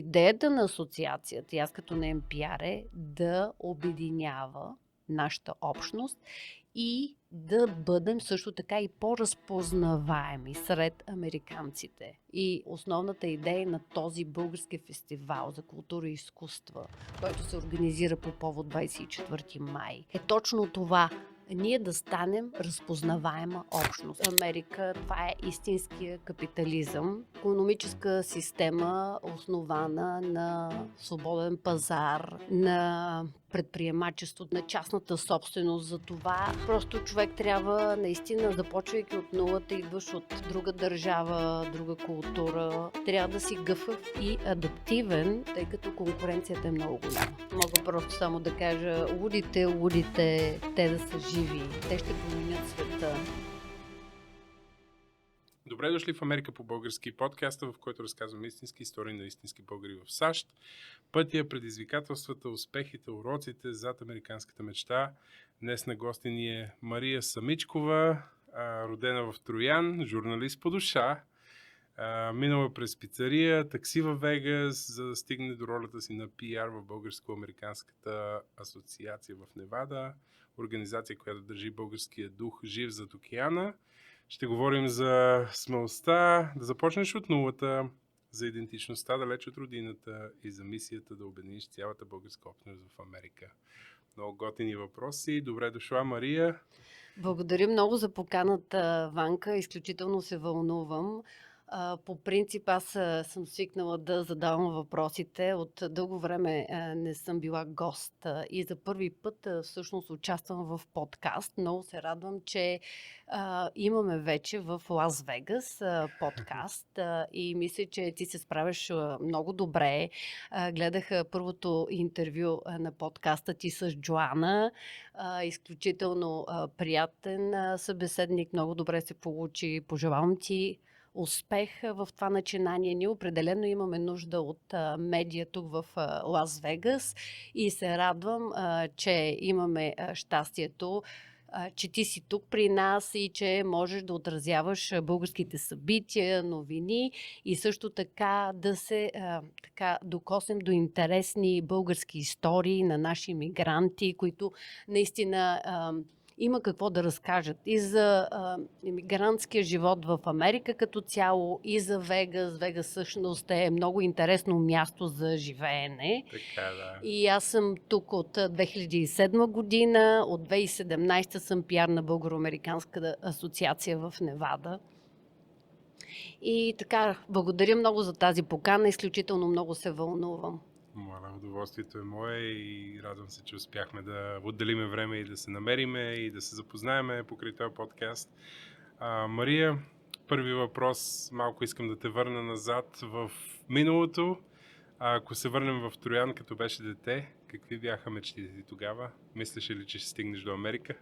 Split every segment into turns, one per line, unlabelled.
идеята на асоциацията, и аз като на NPR, е да обединява нашата общност и да бъдем също така и по-разпознаваеми сред американците. И основната идея на този български фестивал за култура и изкуства, който се организира по повод 24 май, е точно това. Ние да станем разпознаваема общност. Америка, това е истинския капитализъм. Икономическа система, основана на свободен пазар, на предприемачество, на частната собственост. За това просто човек трябва наистина, започвайки от нулата, идваш от друга държава, друга култура, трябва да си гъвкав и адаптивен, тъй като конкуренцията е много голяма. Мога просто само да кажа, лудите, те да са живи, те ще променят света.
Добре дошли в Америка по български, подкаста, в който разказвам истински истории на истински българи в САЩ. Пътя, предизвикателствата, успехите, уроците зад американската мечта. Днес на гости ни е Мария Самичкова, родена в Троян, журналист по душа, минала през пицария, такси във Вегас, за да стигне до ролята си на PR в Българско-американската асоциация в Невада, организация, която държи българския дух жив зад океана. Ще говорим за смелостта, да започнеш от нулата, за идентичността далеч от родината и за мисията да обединиш цялата българска общност в Америка. Много готини въпроси. Добре дошла, Мария.
Благодаря много за поканата, Ванка. Изключително се вълнувам. По принцип аз съм свикнала да задавам въпросите. От дълго време не съм била гост и за първи път всъщност участвам в подкаст. Много се радвам, че имаме вече в Лас Вегас подкаст и мисля, че ти се справяш много добре. Гледах първото интервю на подкаста ти с Джоана. Изключително приятен събеседник. Много добре се получи. Пожелавам ти успех в това начинание. Ние определено имаме нужда от медия тук в Лас Вегас и се радвам, че имаме щастието, че ти си тук при нас и че можеш да отразяваш българските събития, новини и също така да се докоснем до интересни български истории на наши мигранти, които наистина има какво да разкажат и за имигрантския живот в Америка като цяло, и за Вегас. Вегас всъщност е много интересно място за живеене.
Така, да.
И аз съм тук от 2007 година, от 2017 съм пиар на Българо-американската асоциация в Невада. И така, благодаря много за тази покана, изключително много се вълнувам.
Моля, удоволствието е мое и радвам се, че успяхме да отделиме време и да се намериме и да се запознаеме покрай този подкаст. Мария, първи въпрос, малко искам да те върна назад в миналото. Ако се върнем в Троян, като беше дете, какви бяха мечтите ти тогава? Мислеше ли, че ще стигнеш до Америка?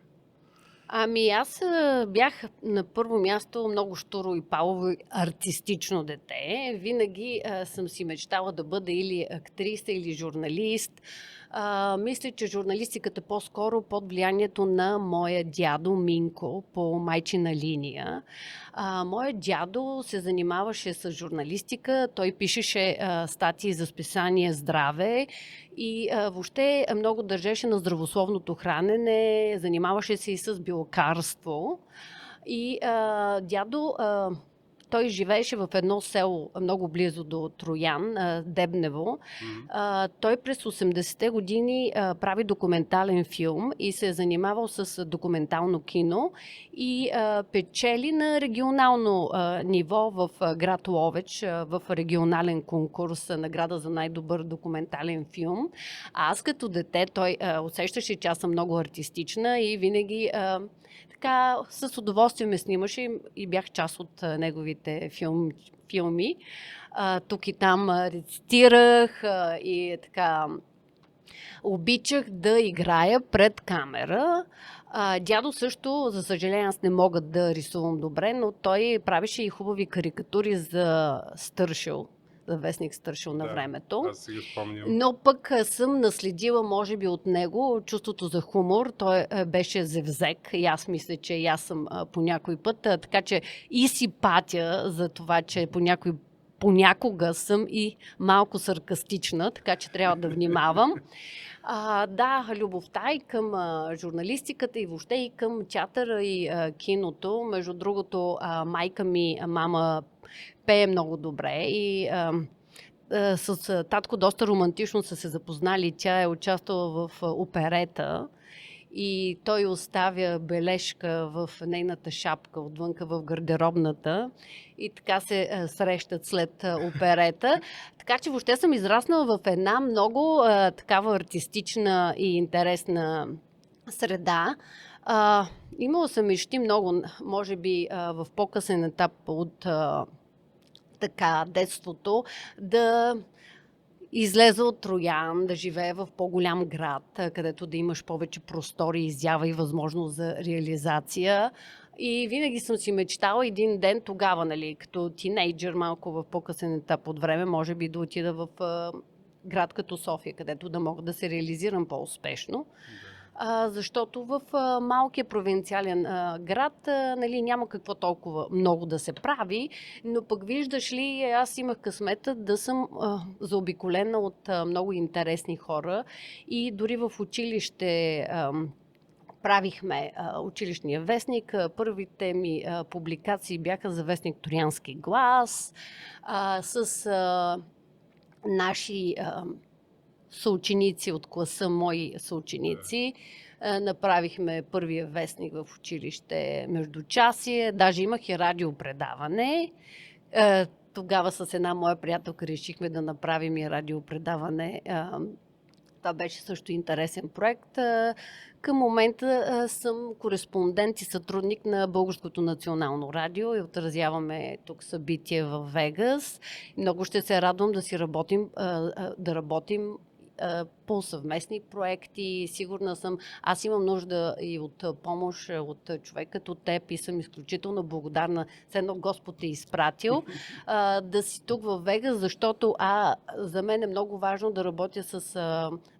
Ами аз бях на първо място много щуро и палово артистично дете. Винаги съм си мечтала да бъда или актриса, или журналист. Мисля, че журналистиката по-скоро под влиянието на моя дядо Минко по майчина линия. Моят дядо се занимаваше с журналистика, той пишеше статии за списание Здраве и въобще много държеше на здравословното хранене, занимаваше се и с билкарство. И дядо, той живееше в едно село много близо до Троян, Дебнево. Той през 80-те години прави документален филм и се е занимавал с документално кино и печели на регионално ниво в град Ловеч в регионален конкурс награда за най-добър документален филм. А аз като дете той усещаше, че аз съм много артистична и винаги така с удоволствие ме снимаше и бях част от неговите филми. Тук и там рецитирах и така обичах да играя пред камера. Дядо също, за съжаление, аз не мога да рисувам добре, но той правеше и хубави карикатури за Стършел, за вестник Стършел на времето.
Аз си го спомням.
Но пък съм наследила, може би, от него чувството за хумор. Той беше зевзек и аз мисля, че и аз съм по някой път. Така че и си патя за това, че по някой понякога съм и малко саркастична, така че трябва да внимавам. Да, любовта и към журналистиката и въобще и към театъра и киното. Между другото, майка ми, мама, пее много добре и с татко доста романтично са се запознали. Тя е участвала в оперета и той оставя бележка в нейната шапка отвънка в гардеробната и така се срещат след оперета. Така че въобще съм израснала в една много такава артистична и интересна среда. Имала съм мечти много, може би в по-късен етап от детството, да излеза от Троян, да живее в по-голям град, където да имаш повече простори, изява и възможност за реализация. И винаги съм си мечтала един ден тогава, нали, като тинейджър, малко в по-късен етап от време, може би да отида в град като София, където да мога да се реализирам по-успешно. Защото в малкия провинциален град нали, няма какво толкова много да се прави, но пък виждаш ли, аз имах късмета да съм заобиколена от много интересни хора и дори в училище правихме училищния вестник. Първите ми публикации бяха за вестник Троянски глас с наши съученици от класа, мои съученици. Направихме първия вестник в училище Междучасие. Даже имах и радиопредаване. Тогава с една моя приятелка решихме да направим и радиопредаване. Това беше също интересен проект. Към момента съм кореспондент и сътрудник на Българското национално радио и отразяваме тук събития в Вегас. Много ще се радвам да работим по съвместни проекти. Сигурна съм, аз имам нужда и от помощ от човек като теб и съм изключително благодарна, все едно Господ е изпратил да си тук във Вегас, защото за мен е много важно да работя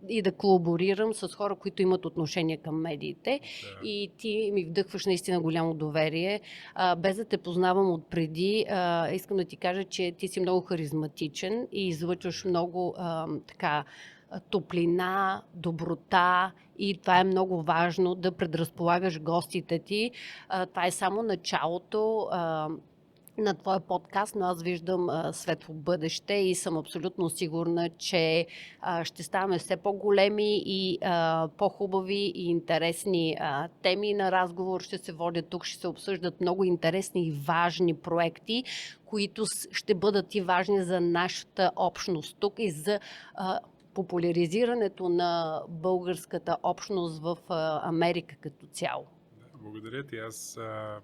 и да колаборирам с хора, които имат отношение към медиите. Да. И ти ми вдъхваш наистина голямо доверие. Без да те познавам отпреди, искам да ти кажа, че ти си много харизматичен и излъчваш много топлина, доброта и това е много важно да предразполагаш гостите ти. Това е само началото на твоя подкаст, но аз виждам светло бъдеще и съм абсолютно сигурна, че ще ставаме все по-големи и по-хубави и интересни теми на разговор. Ще се водят тук, ще се обсъждат много интересни и важни проекти, които ще бъдат и важни за нашата общност тук и за популяризирането на българската общност в Америка като цяло.
Благодаря ти. Аз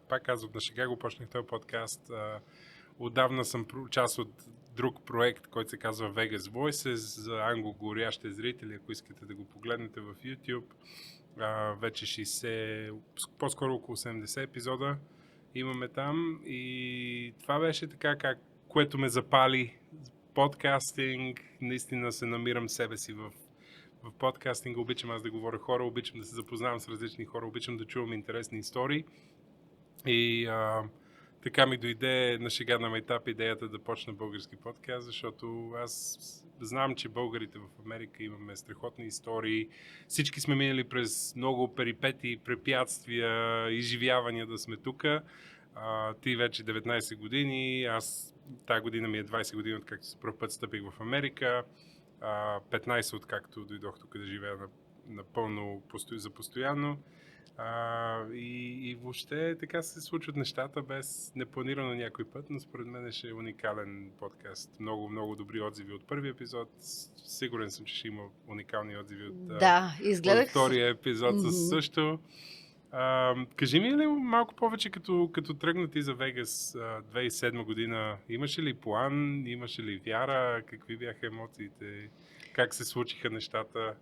пак казвам, на шега го почнах този подкаст. Отдавна съм част от друг проект, който се казва Vegas Voices за англоговорящите зрители, ако искате да го погледнете в YouTube. Вече 60, по-скоро около 70 епизода имаме там и това беше така, което ме запали подкастинг. Наистина се намирам себе си в подкастинга. Обичам аз да говоря хора, обичам да се запознавам с различни хора, обичам да чувам интересни истории. И така ми дойде на шега на майтап идеята да почна български подкаст, защото аз знам, че българите в Америка имаме страхотни истории. Всички сме минали през много перипети, препятствия, изживявания да сме тук. Ти вече 19 години, аз тази година ми е 20 години, откакто за първ път стъпих в Америка. 15 откакто дойдох тук да живея напълно за постоянно. И въобще така се случват нещата без непланирано някой път, но според мен ще е уникален подкаст. Много, много добри отзиви от първи епизод. Сигурен съм, че ще има уникални отзиви от втория епизод също. Кажи ми ли малко повече, като тръгна ти за Вегас 2007 година, имаше ли план, имаше ли вяра, какви бяха емоциите, как се случиха нещата?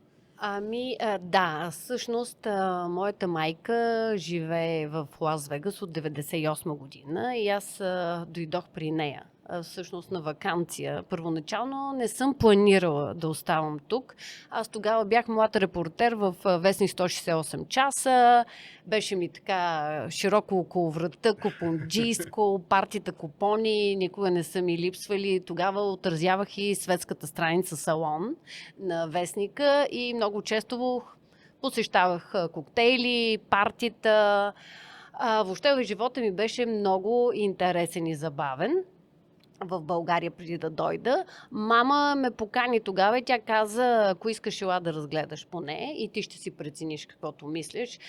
Да, всъщност моята майка живее в Лас Вегас от 98 година и аз дойдох при нея всъщност на ваканция. Първоначално не съм планирала да оставам тук. Аз тогава бях млад репортер в вестник 168 часа. Беше ми така широко около врата, купонджийско, партията купони, никога не са ми липсвали. Тогава отразявах и светската страница салон на вестника и много често посещавах коктейли, партита. Въобще в живота ми беше много интересен и забавен в България преди да дойда. Мама ме покани тогава и тя каза, ако искаш ела да разгледаш поне и ти ще си прецениш каквото мислиш.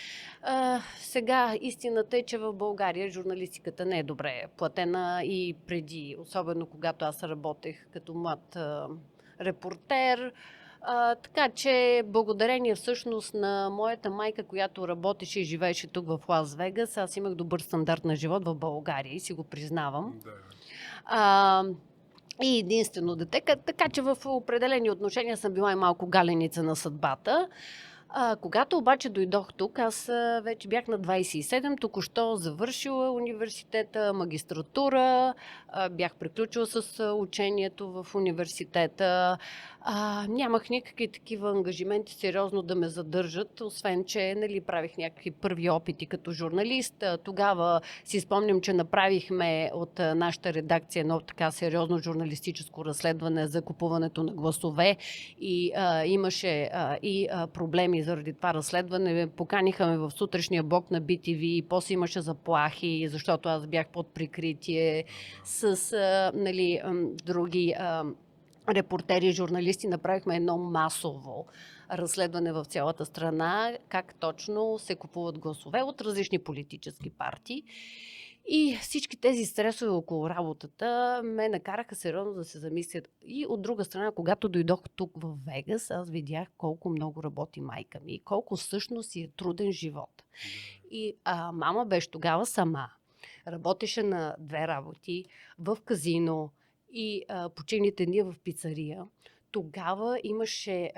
Сега истината е, че в България журналистиката не е добре платена и преди, особено когато аз работех като млад репортер. Така че благодарение всъщност на моята майка, която работеше и живееше тук в Лас Вегас, аз имах добър стандарт на живот в България и си го признавам.
Да.
И единствено дете, така че в определени отношения съм била и малко галеница на съдбата. Когато обаче дойдох тук, аз вече бях на 27, току-що завършила университета, магистратура, бях приключила с учението в университета. Нямах никакви такива ангажименти сериозно да ме задържат, освен че правих някакви първи опити като журналист. Тогава си спомням, че направихме от нашата редакция едно така сериозно журналистическо разследване за купуването на гласове и имаше и проблеми заради това разследване. Поканиха ме в сутрешния блок на BTV и после имаше заплахи, защото аз бях под прикритие с други репортери и журналисти. Направихме едно масово разследване в цялата страна, как точно се купуват гласове от различни политически партии. И всички тези стресове около работата ме накараха сериозно да се замислят. И от друга страна, когато дойдох тук в Вегас, аз видях колко много работи майка ми, колко всъщност си е труден живот. И мама беше тогава сама. Работеше на 2 работи в казино и почивните дни в пицария. Тогава имаше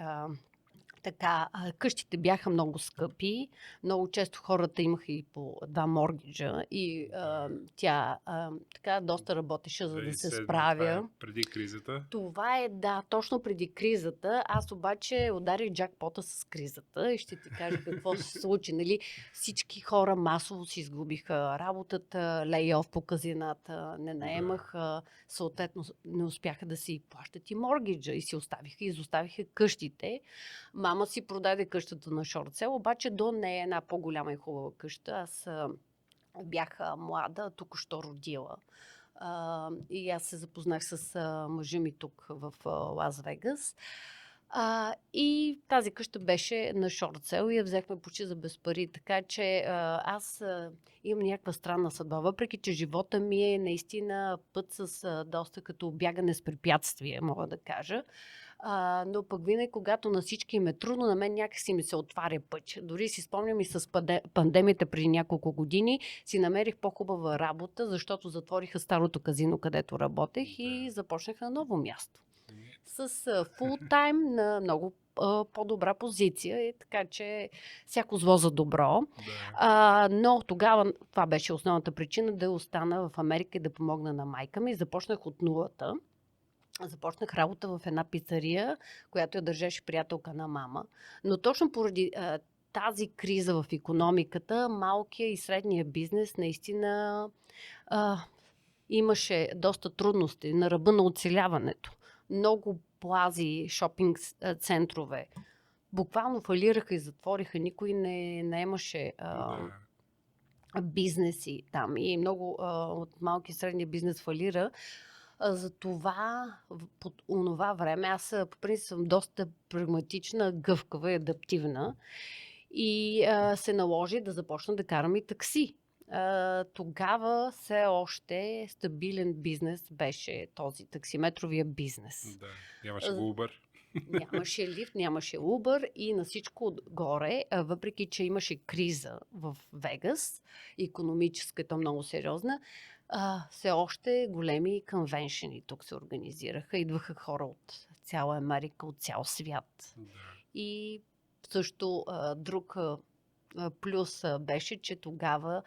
къщите бяха много скъпи, много често хората имаха и по 2 моргиджа и тя така доста работеше, за да се справя.
Това е преди кризата?
Това е, да, точно преди кризата. Аз обаче ударих джакпота с кризата и ще ти кажа какво се случи. Всички хора масово си изгубиха работата, лей-оф по казината, не наемаха, съответно не успяха да си плащат и моргиджа и си изоставиха къщите. Мама си продаде къщата на Шортсел, обаче до нея е една по-голяма и хубава къща. Аз бях млада, току-що родила. И аз се запознах с мъжа ми тук в Лас Вегас. И тази къща беше на Шортсел и я взехме почти за без пари. Така че аз имам някаква странна съдба. Въпреки че живота ми е наистина път с доста като бягане с препятствия, мога да кажа. Но пък винаги, когато на всички им е трудно, на мен някакси ми се отваря път. Дори си спомням и с пандемията преди няколко години, си намерих по-хубава работа, защото затвориха старото казино, където работех и започнах на ново място. С фултайм на много по-добра позиция, така че всяко зло за добро. Но тогава това беше основната причина да остана в Америка и да помогна на майка ми. Започнах от нулата. Започнах работа в една пицария, която я държеше приятелка на мама. Но точно поради тази криза в икономиката, малкия и средния бизнес наистина имаше доста трудности на ръба на оцеляването. Много плази, шопинг центрове буквално фалираха и затвориха. Никой не наемаше бизнеси там. И много от малки и средния бизнес фалира. Затова по онова време аз по принцип съм доста прагматична, гъвкава и адаптивна. И се наложи да започна да карам и такси. Тогава все още стабилен бизнес беше този таксиметровия бизнес.
Да, нямаше Uber.
Нямаше лифт, нямаше Uber и на всичко отгоре, въпреки че имаше криза в Вегас, икономическа и то много сериозна, все още големи конвеншени тук се организираха. Идваха хора от цяла Америка, от цял свят.
Да.
И също друг плюс беше, че тогава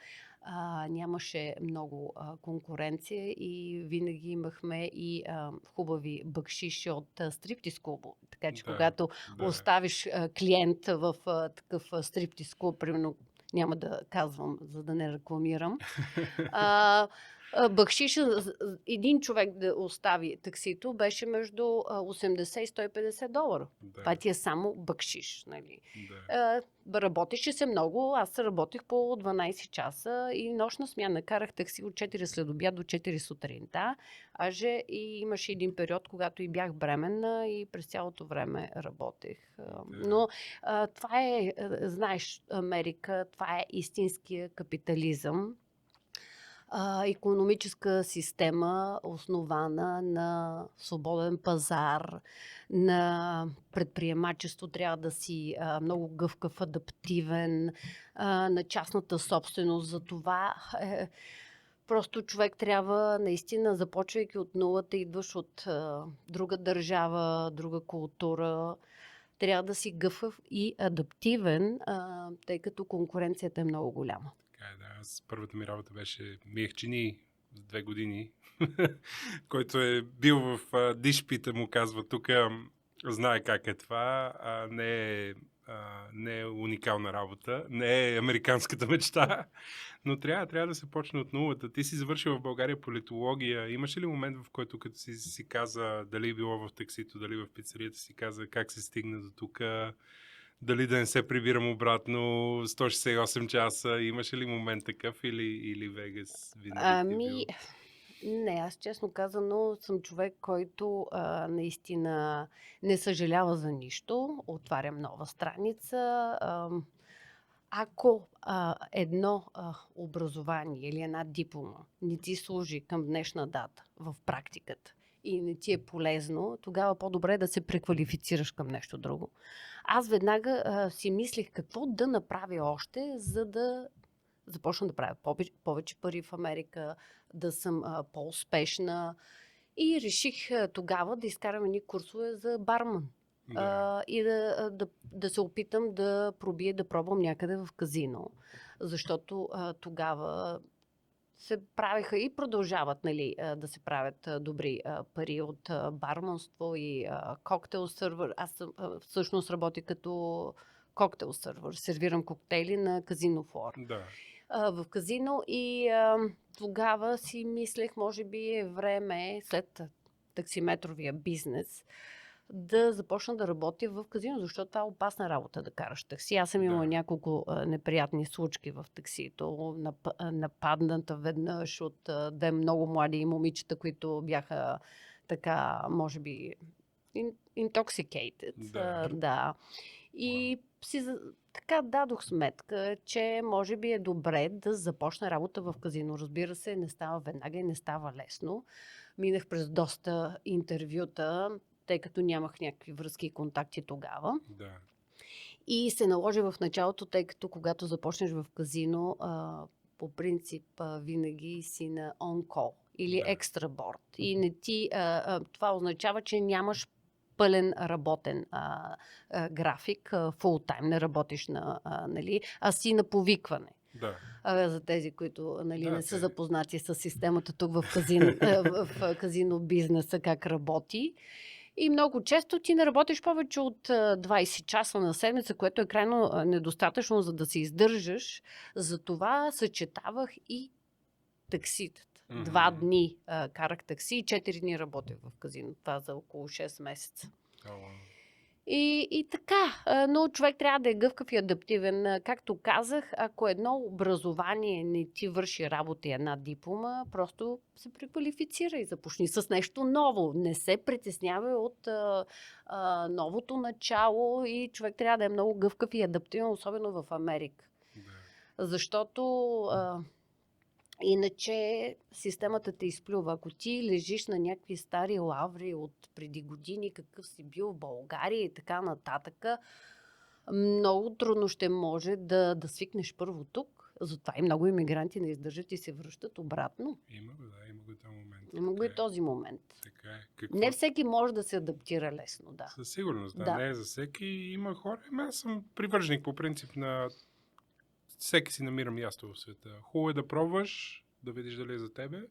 нямаше много конкуренция и винаги имахме и хубави бакшиши от стриптиз клуба. Така че
Да,
когато
да.
оставиш клиент в такъв стриптиз клуб, примерно няма да казвам, за да не рекламирам, бакшиша един човек да остави таксито беше между 80 и 150 долара.
Да,
Това ти е само бакшиш. Нали?
да.
Работеше се много. Аз работех по 12 часа и нощна смяна. Карах такси от 4 след обяд до 4 сутринта. И имаше един период, когато и бях бременна и през цялото време работех. Но това е, знаеш, Америка, това е истинския капитализъм. Икономическа система, основана на свободен пазар, на предприемачество, трябва да си много гъвкав, адаптивен, на частната собственост. За това просто човек трябва наистина, започвайки от нулата, идваш от друга държава, друга култура, трябва да си гъвкав и адаптивен, тъй като конкуренцията е много голяма.
Аз първата ми работа беше миех чини за 2 години, който е бил в дишпита, му казва тук, знае как е това, не е уникална работа, не е американската мечта, но трябва да се почне от нулата. Ти си завършил в България политология. Имаше ли момент, в който като си каза, дали било в таксито, дали в пицарията, си каза как се стигна до тук, дали да не се прибирам обратно 168 часа? Имаше ли момент такъв или Вегас винаги ти е бил?
Не, аз честно казано съм човек, който наистина не съжалява за нищо. Отварям нова страница. Ако едно образование или една диплома не ти служи към днешна дата в практиката и не ти е полезно, тогава по-добре е да се преквалифицираш към нещо друго. Аз веднага си мислех какво да направя още, за да започна да правя повече пари в Америка, да съм по-успешна. И реших тогава да изкарам едни курсове за барман.
Да.
И да се опитам да пробвам някъде в казино. Защото тогава се правеха и продължават, нали, да се правят добри пари от барманство и коктейл сървър. Аз всъщност работя като коктейл сървър. Сервирам коктейли на казино флор.
Да.
В казино и тогава си мислех, може би е време след таксиметровия бизнес да започна да работя в казино, защото това е опасна работа да караш такси. Аз съм имала няколко неприятни случки в таксито. Нападната веднъж от две много млади момичета, които бяха така, може би, intoxicated. Да. И така дадох сметка, че може би е добре да започна работа в казино. Разбира се, не става веднага и не става лесно. Минах през доста интервюта, тъй като нямах някакви връзки и контакти тогава.
Да.
И се наложи в началото, тъй като когато започнеш в казино, по принцип винаги си на on-call или екстра борд. И не ти, това означава, че нямаш пълен работен график, фултайм, не работиш нали, а си на повикване.
Да.
За тези, които не са запознати с системата тук в казино бизнеса, как работи. И много често ти не работиш повече от 20 часа на седмица, което е крайно недостатъчно, за да се издържаш. Затова съчетавах и такситата. 2 дни карах такси и 4 дни работех в казино. Това за около 6 месеца. И така, но човек трябва да е гъвкав и адаптивен. Както казах, ако едно образование не ти върши работа и една диплома, просто се преквалифицира и започни с нещо ново. Не се притеснява от новото начало и човек трябва да е много гъвкав и адаптивен, особено в Америка. Защото иначе системата те изплюва. Ако ти лежиш на някакви стари лаври от преди години, какъв си бил в България и така нататък, много трудно ще може да свикнеш първо тук. Затова и много имигранти не издържат и се връщат обратно.
Има го този момент.
Има го и този момент.
Така е.
Не всеки може да се адаптира лесно, да.
Със сигурност, да. Не е за всеки. Има хора. Аз съм привърженик по принцип на всеки си намира място в света. Хубаво е да пробваш, да видиш дали е за тебе.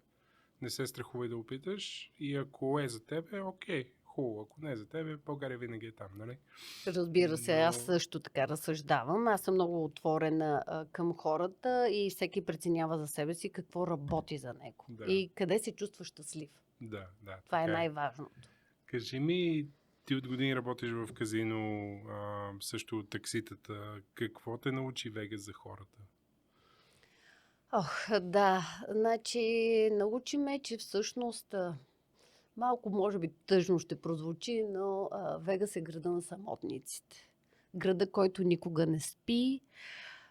Не се страхувай да опиташ. И ако е за тебе, окей, хубаво. Ако не е за тебе, България винаги е там, нали?
Разбира се, аз
Но-
също така разсъждавам. Аз съм много отворена към хората и всеки преценява за себе си какво работи за него.
Да.
И къде се чувства щастлив.
Да,
Това е
така
най-важното.
Кажи ми, ти от години работиш в казино, също от такситата. Какво те научи Вегас за хората?
Ох, да. Значи, научи ме, че всъщност малко, може би, тъжно ще прозвучи, но Вегас е града на самотниците. Града, който никога не спи.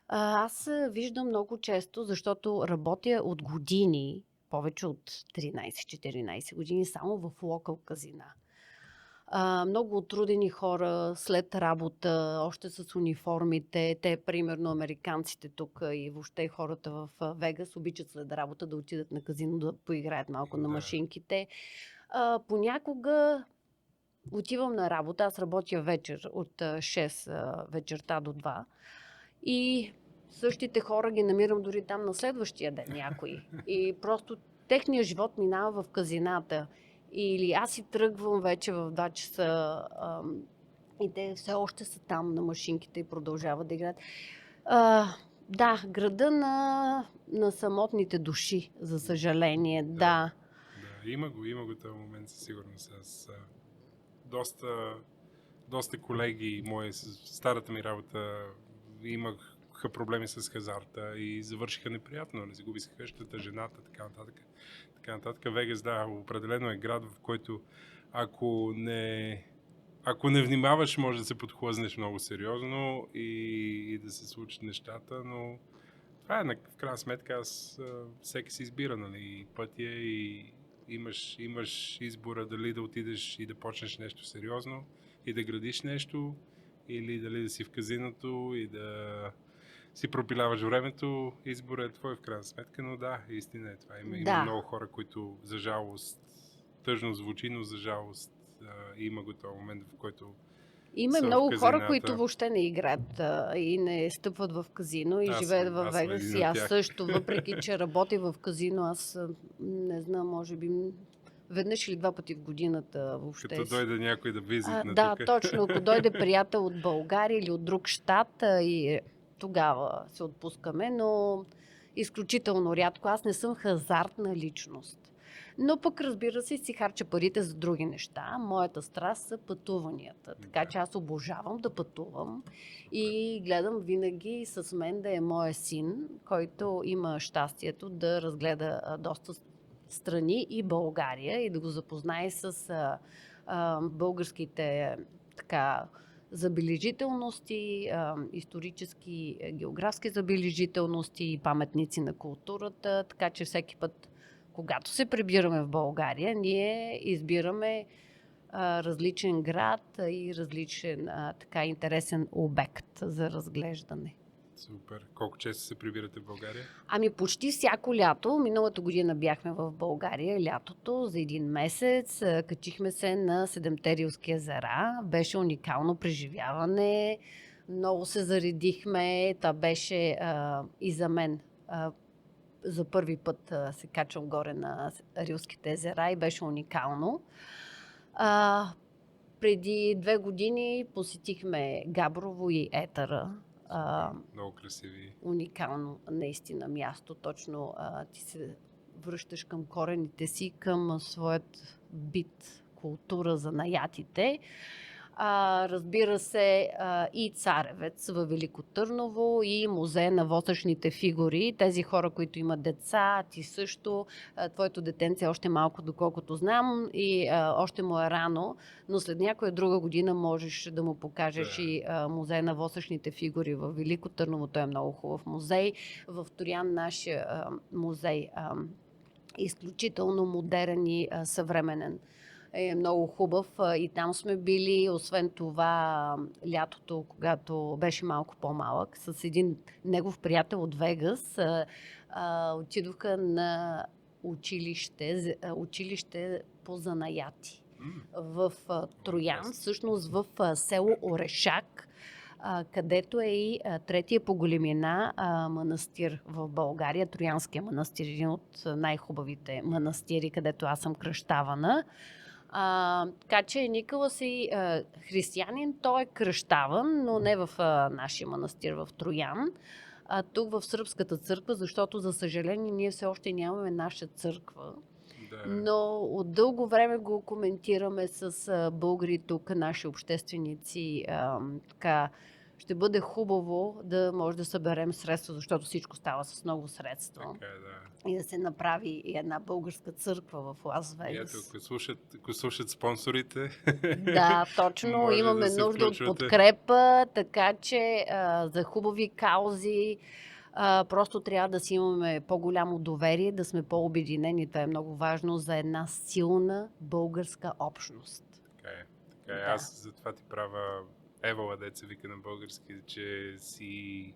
Аз виждам много често, защото работя от години, повече от 13-14 години, само в локал казина. Много отрудени хора след работа, още с униформите. Те, примерно, американците тук и въобще хората в Вегас обичат след работа да отидат на казино да поиграят малко на
Да.
машинките. Понякога отивам на работа, аз работя вечер от 6 вечерта до 2 и същите хора ги намирам дори там на следващия ден някои. И просто техният живот минава в казината. Или аз си тръгвам вече в 2 часа и те все още са там на машинките и продължават да играят. Да, града на самотните души, за съжаление, да.
Да, има го този момент със сигурност. Аз доста колеги мои с старата ми работа имаха проблеми с хазарта и завършиха неприятно, нали? Загуби се къщата, жената, така нататък. Така нататък. Вегас, да, определено е град, в който ако не внимаваш, може да се подхлъзнеш много сериозно и да се случат нещата, но това е, в крайна сметка, всеки си избира, нали, и пътя и имаш избора дали да отидеш и да почнеш нещо сериозно и да градиш нещо, или дали да си в казиното и да си пропиляваш времето. Изборът е твой в крайна сметка, но да, истина е това. Има много хора, които за жалост, тъжно звучи, но за жалост има го този момент, в който
Има
са в
много хора,
казината.
които въобще не играят и не стъпват в казино и
Аз
живеят
съм
в Вегас.
един
И
от
аз
тях.
също, въпреки че работя в казино, аз не знам, може би веднъж или 2 пъти в годината въобще.
Като дойде някой да визитна
Да,
тук.
точно. Ако дойде приятел от България или от друг щат, и тогава се отпускаме, но изключително рядко. Аз не съм хазартна личност. Но пък, разбира се, си харча парите за други неща. Моята страст са пътуванията. Така че аз обожавам да пътувам и гледам винаги с мен да е моя син, който има щастието да разгледа доста страни и България и да го запознае с българските така забележителности, исторически, географски забележителности и паметници на културата, така че всеки път, когато се прибираме в България, ние избираме различен град и различен така интересен обект за разглеждане.
Супер. Колко често се прибирате в България?
Ами почти всяко лято. Миналата година бяхме в България лятото за 1 месец. Качихме се на Седемте Рилски езера. Беше уникално преживяване. Много се заредихме. Това беше и за мен. За първи път се качвам горе на Рилските езера и беше уникално. Преди 2 години посетихме Габрово и Етъра.
Много красиви.
Уникално наистина място. Точно ти се връщаш към корените си, към своят бит, култура за наятите. Разбира се, и Царевец във Велико Търново, и музей на восъчните фигури. Тези хора, които имат деца, ти също, твоето детенце още малко, доколкото знам, и още му е рано, но след някоя друга година можеш да му покажеш и музей на восъчните фигури във Велико Търново. Той е много хубав музей. В Троян нашия музей изключително модерен и съвременен. Е много хубав и там сме били. Освен това, лятото, когато беше малко по-малък, с един негов приятел от Вегас, отидоха на училище по занаяти в Троян, всъщност в село Орешак. където е и третия по големина манастир в България, Троянския манастир, един от най-хубавите манастири, където аз съм кръщавана. Така че Николас е християнин, той е кръщаван, но не в нашия манастир в Троян, а тук в Сръбската църква, защото, за съжаление, ние все още нямаме наша църква.
Да.
Но от дълго време го коментираме с българи тук, наши общественици. Така, ще бъде хубаво да може да съберем средства, защото всичко става с много средства.
Така е, да.
И да се направи и една българска църква в Лас
И ето,
Вегас.
ако слушат спонсорите,
Да, точно.
може
Имаме
да се
нужда от
включвате.
подкрепа, така че за хубави каузи просто трябва да си имаме по-голямо доверие, да сме по-обединени. Това е много важно за една силна българска общност.
Така е. Така е.
Да.
Аз затова ти правя евала, деца вика на български, че си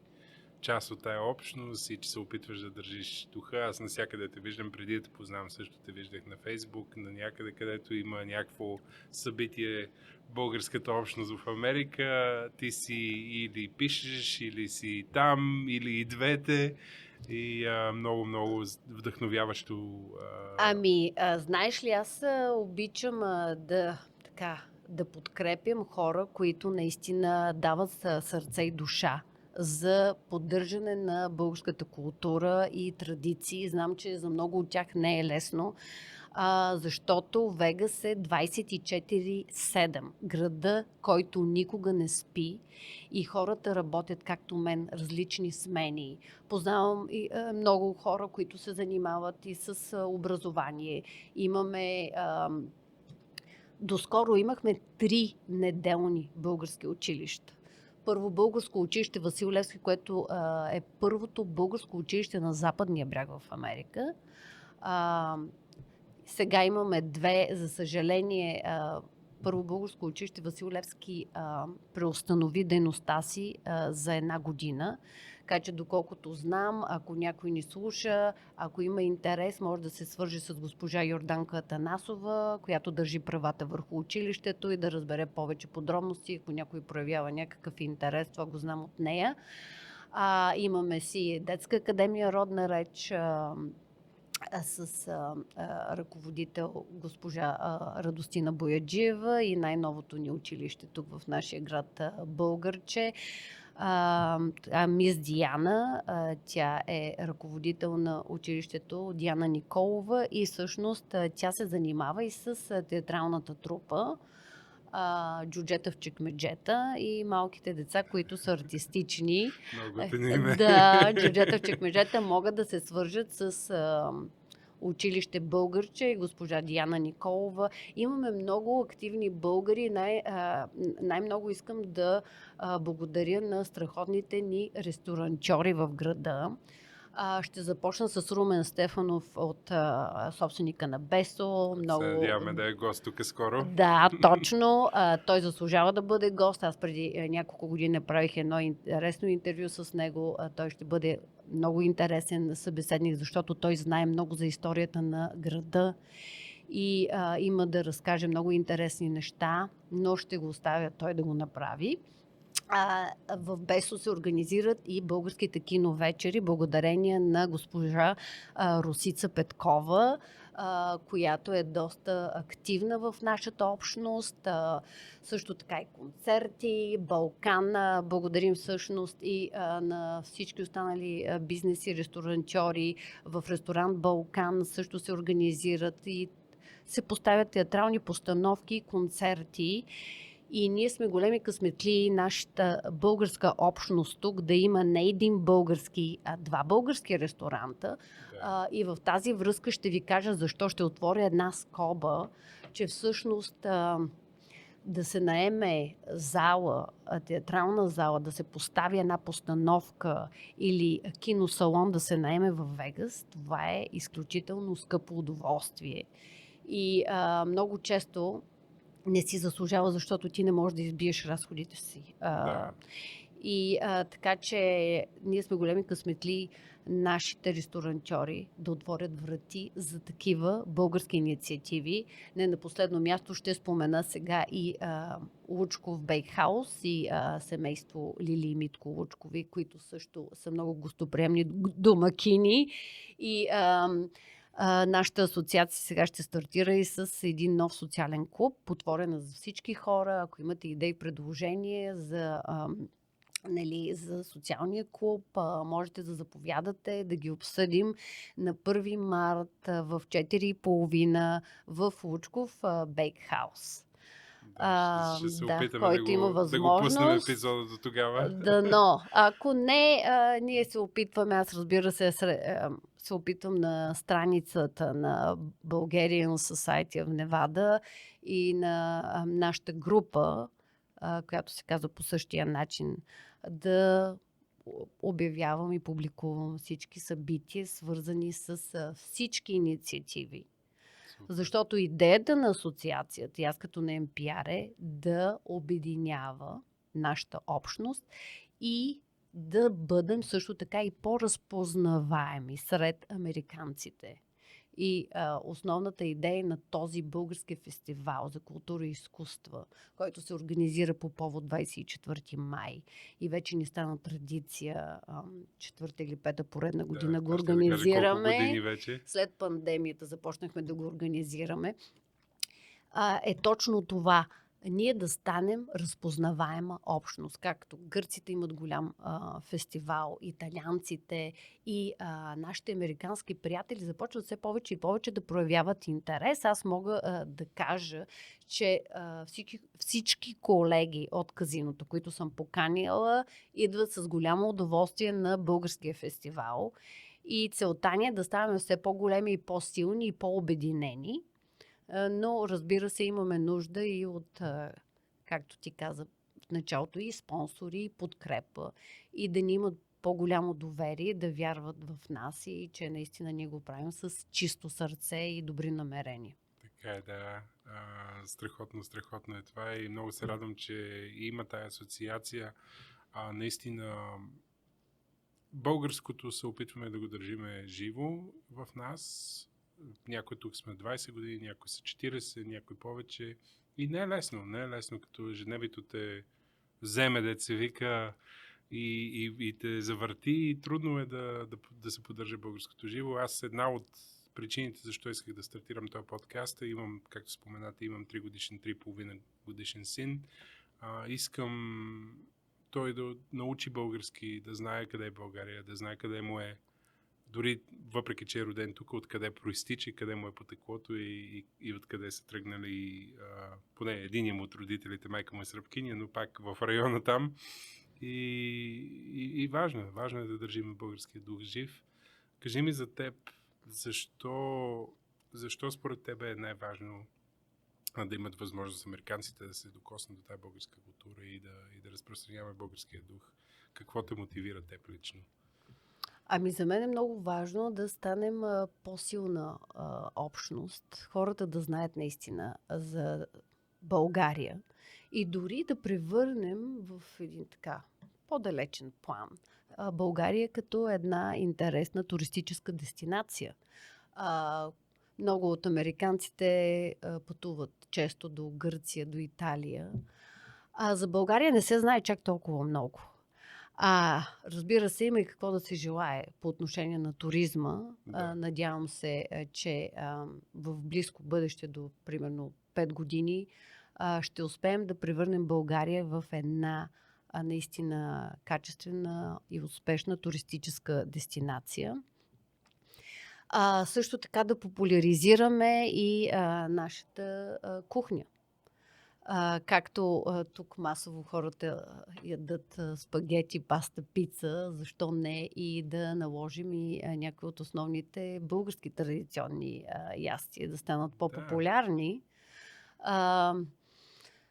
част от тая общност и че се опитваш да държиш духа. Аз навсякъде те виждам, преди да те познавам, също те виждах на Фейсбук, на някъде, където има някакво събитие, българската общност в Америка, ти си или пишеш, или си там, или и двете. И много вдъхновяващо.
Знаеш ли, аз обичам да подкрепям хора, които наистина дават сърце и душа за поддържане на българската култура и традиции. Знам, че за много от тях не е лесно, защото Вегас е 24/7. Града, който никога не спи, и хората работят, както мен, различни смени. Познавам и много хора, които се занимават и с образование. Доскоро имахме 3 неделни български училища. Първо българско училище Васил Левски, което е първото българско училище на Западния бряг в Америка. Сега имаме 2, за съжаление. Първо българско училище Васил Левски преустанови дейността си за 1 година. Така че, доколкото знам, ако някой ни слуша, ако има интерес, може да се свържи с госпожа Йорданка Атанасова, която държи правата върху училището, и да разбере повече подробности. Ако някой проявява някакъв интерес, това го знам от нея. Имаме си детска академия Родна реч с ръководител госпожа Радостина Бояджиева и най-новото ни училище тук в нашия град Българче. Мис Диана, тя е ръководител на училището, Диана Николова, и всъщност тя се занимава и с театралната трупа Джуджета в чекмеджета и малките деца, които са артистични.
Много те име.
Да, Джуджета в чекмеджета могат да се свържат с училище Българче и госпожа Диана Николова. Имаме много активни българи. Най-много искам да благодаря на страхотните ни ресторантьори в града. Ще започна с Румен Стефанов от собственика на Бесо.
Се надяваме да е гост тук скоро.
Да, точно. Той заслужава да бъде гост. Аз преди няколко години направих едно интересно интервю с него. Той ще бъде много интересен събеседник, защото той знае много за историята на града и има да разкаже много интересни неща, но ще го оставя той да го направи. В Бесо се организират и българските киновечери, благодарение на госпожа Росица Петкова, която е доста активна в нашата общност. Също така и концерти, Балкан. Благодарим всъщност и на всички останали бизнеси, ресторантьори. В ресторант Балкан също се организират и се поставят театрални постановки и концерти. И ние сме големи късметли, нашата българска общност тук да има не един български, а 2 български ресторанта.
Да.
И в тази връзка ще ви кажа защо. Ще отворя една скоба, че всъщност да се наеме зала, театрална зала, да се постави една постановка или киносалон да се наеме в Вегас, това е изключително скъпо удоволствие. И много често не си заслужава, защото ти не можеш да избиеш разходите си.
Да.
И така че ние сме големи късметли нашите ресторантьори да отворят врати за такива български инициативи. Не на последно място ще спомена сега и Лучков Бейкхаус и семейство Лили и Митко Лучкови, които също са много гостоприемни домакини. И нашата асоциация сега ще стартира и с един нов социален клуб, отворена за всички хора. Ако имате идеи и предложения за за социалния клуб, можете да заповядате, да ги обсъдим на 1 март в 4:30 в Лучков Бейкхаус.
Ще се
Да,
опитаме
който има
да го пуснем
възможност.
епизода до тогава.
Дано. Ако не, ние се опитваме, аз разбира се, се опитвам на страницата на Bulgarian Society в Невада и на нашата група, която се казва по същия начин, да обявявам и публикувам всички събития, свързани с всички инициативи. Защото идеята на асоциацията, и аз като на МПР, е да обединява нашата общност и да бъдем също така и по-разпознаваеми сред американците. И основната идея на този български фестивал за култура и изкуства, който се организира по повод 24 май и вече ни стана традиция, четвърта или пета поредна година го организираме.
Да години вече.
След пандемията започнахме да го организираме. Е точно това. Ние да станем разпознаваема общност. Както гърците имат голям фестивал, италианците и нашите американски приятели започват все повече и повече да проявяват интерес. Аз мога да кажа, че всички колеги от казиното, които съм поканила, идват с голямо удоволствие на българския фестивал. И целта ни е да ставаме все по-големи и по-силни и по-обединени. Но, разбира се, имаме нужда и от, както ти каза в началото, и спонсори, и подкрепа, и да ни имат по-голямо доверие, да вярват в нас и че наистина ние го правим с чисто сърце и добри намерения.
Така е, да. Страхотно е това и много се радвам, че има тая асоциация. Наистина българското се опитваме да го държиме живо в нас. Някой тук сме 20 години, някой са 40, някой повече. И не е лесно, като ежедневието те вземе, дет се вика и те завърти. И трудно е да се поддържа българското живо. Аз една от причините, защо исках да стартирам този подкаст, имам, както споменате, имам 3,5 годишен син. Искам той да научи български, да знае къде е България, да знае къде му е. Дори въпреки, че е роден тук, откъде проистича, къде му е потеклото и откъде са тръгнали, поне единият от родителите, майка му е сръбкиня, но пак в района там. И важно е да държим българския дух жив. Кажи ми за теб, защо според теб е най-важно да имат възможност американците да се докоснат до тази българска култура и да разпространяваме българския дух? Какво те мотивира теб лично?
За мен е много важно да станем по-силна общност. Хората да знаят наистина за България и дори да превърнем в един така по-далечен план България като една интересна туристическа дестинация. Много от американците пътуват често до Гърция, до Италия. За България не се знае чак толкова много. Разбира се, има и какво да се желае по отношение на туризма.
Да.
Надявам се, че в близко бъдеще, до примерно 5 години, ще успеем да превърнем България в една наистина качествена и успешна туристическа дестинация. Също така да популяризираме и нашата кухня. Както тук масово хората ядат спагети, паста, пица, защо не и да наложим и някои от основните български традиционни ястия да станат по-популярни.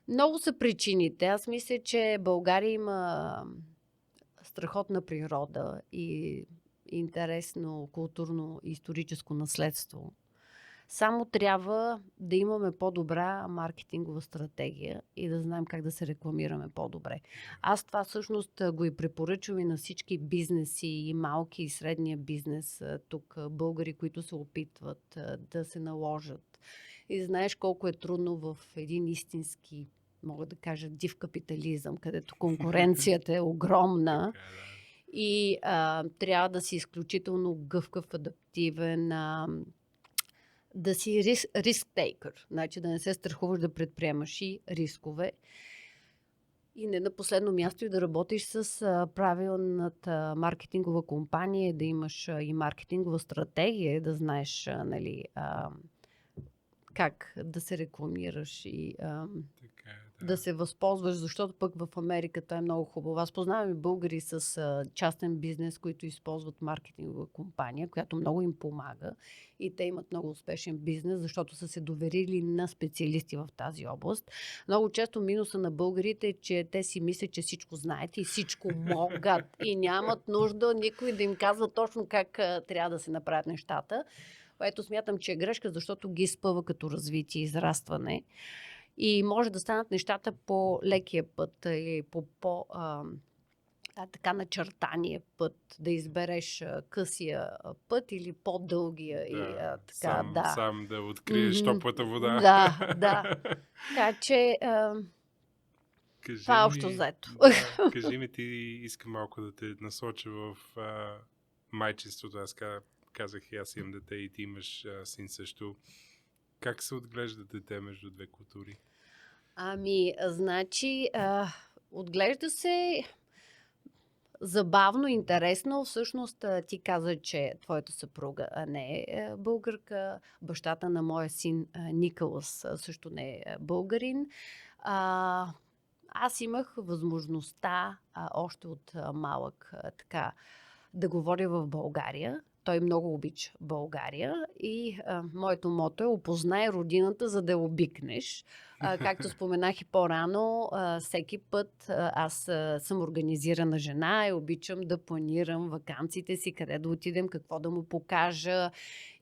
Много са причините. Аз мисля, че България има страхотна природа и интересно културно и историческо наследство. Само трябва да имаме по-добра маркетингова стратегия и да знаем как да се рекламираме по-добре. Аз това всъщност го и препоръчвам и на всички бизнеси, и малки и средния бизнес тук, българи, които се опитват да се наложат. И знаеш колко е трудно в един истински, мога да кажа, див капитализъм, където конкуренцията е огромна.
Така, да.
И трябва да си изключително гъвкав, адаптивен, да си риск-тейкър. Значи да не се страхуваш да предприемаш и рискове. И не на последно място и да работиш с правилната маркетингова компания, да имаш и маркетингова стратегия, да знаеш как да се рекламираш и
Така,
да се възползваш, защото пък в Америка това е много хубаво. Аз познавам и българи с частен бизнес, които използват маркетингова компания, която много им помага и те имат много успешен бизнес, защото са се доверили на специалисти в тази област. Много често минуса на българите е, че те си мислят, че всичко знаят и всичко могат и нямат нужда никой да им казва точно как трябва да се направят нещата, което смятам, че е грешка, защото ги спъва като развитие, израстване. И може да станат нещата по лекия път или по така начертания път, да избереш късия път или по-дългия.
да,
И, така,
сам да откриеш топлата вода.
Да. Така че това е общо взето.
Кажи ми, ти искам малко да те насоча в майчинството. Аз казах и аз имам дете и ти имаш син също. Как се отглежда дете между две култури?
Значи, отглежда се забавно, интересно. Всъщност ти каза, че твоята съпруга не е българка. Бащата на моя син Николас също не е българин. Аз имах възможността още от малък така да говоря в България. Той много обича България и моето мото е опознай родината, за да я обикнеш. Както споменах и по-рано, всеки път аз съм организирана жена и обичам да планирам ваканциите си, къде да отидем, какво да му покажа.